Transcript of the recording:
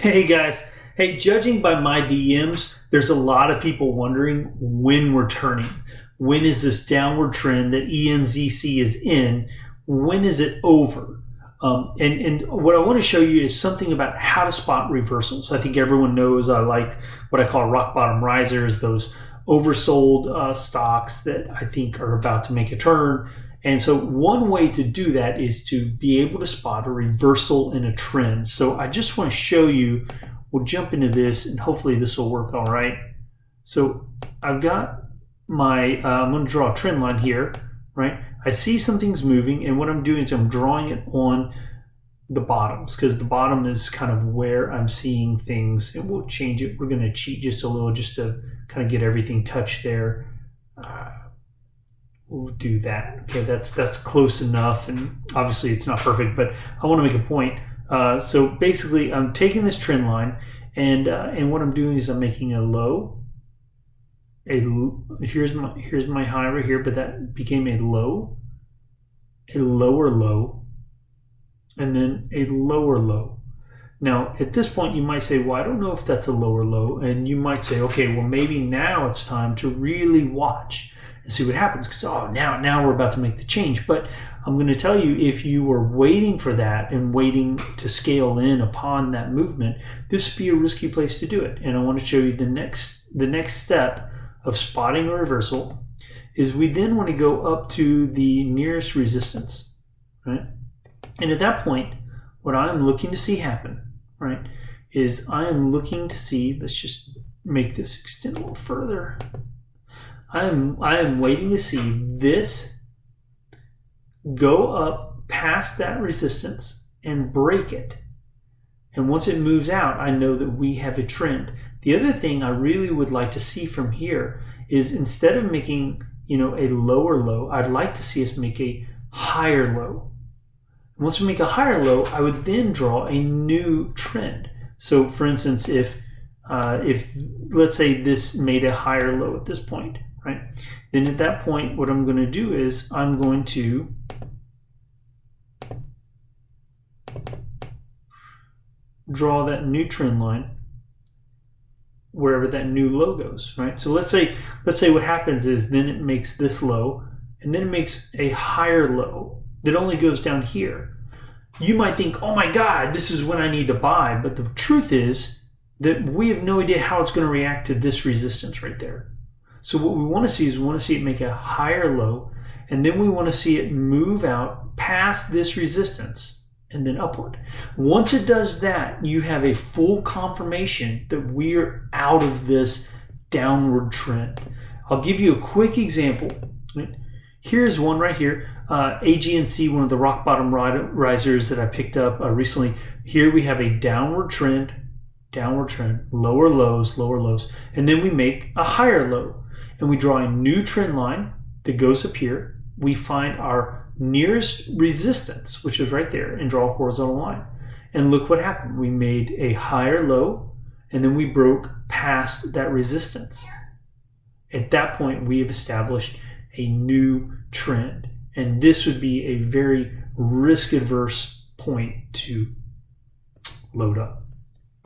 Hey guys, hey, judging by my DMs, there's a lot of people wondering when we're turning. When is this downward trend that ENZC is in? When is it over? And what I want to show you is something about how to spot reversals. I think everyone knows I like what I call rock bottom risers, those oversold stocks that I think are about to make a turn. And so one way to do that is to be able to spot a reversal in a trend. So I just want to show you, we'll jump into this and hopefully this will work all right. So I've got my, I'm going to draw a trend line here, right? I see something's moving and what I'm doing is I'm drawing it on the bottoms because the bottom is kind of where I'm seeing things, and we'll change it. We're going to cheat just a little just to kind of get everything touched there. We'll do that. Okay, that's close enough, and obviously it's not perfect, but I want to make a point. So basically, I'm taking this trend line, and what I'm doing is I'm making a low. Here's my high right here, but that became a low, a lower low, and then a lower low. Now, at this point, you might say, well, I don't know if that's a lower low, and you might say, okay, well, maybe now it's time to really watch and see what happens, because now we're about to make the change. But I'm going to tell you, if you were waiting for that and waiting to scale in upon that movement, this would be a risky place to do it. And I want to show you the next step of spotting a reversal is we then want to go up to the nearest resistance, right? And at that point, what I'm looking to see happen, right, is I am looking to see, let's just make this extend a little further. I am waiting to see this go up past that resistance and break it. And once it moves out, I know that we have a trend. The other thing I really would like to see from here is instead of making, a lower low, I'd like to see us make a higher low. And once we make a higher low, I would then draw a new trend. So for instance, if let's say this made a higher low at this point, right? Then at that point, what I'm going to do is I'm going to draw that new trend line wherever that new low goes, right? So let's say what happens is then it makes this low and then it makes a higher low that only goes down here. You might think, oh my God, this is when I need to buy. But the truth is that we have no idea how it's going to react to this resistance right there. So what we want to see is we want to see it make a higher low, and then we want to see it move out past this resistance and then upward. Once it does that, you have a full confirmation that we're out of this downward trend. I'll give you a quick example. Here's one right here. AGNC, one of the rock bottom risers that I picked up recently. Here we have a downward trend, lower lows, and then we make a higher low. And we draw a new trend line that goes up here. We find our nearest resistance, which is right there, and draw a horizontal line. And look what happened. We made a higher low, and then we broke past that resistance. At that point, we have established a new trend. And this would be a very risk-averse point to load up.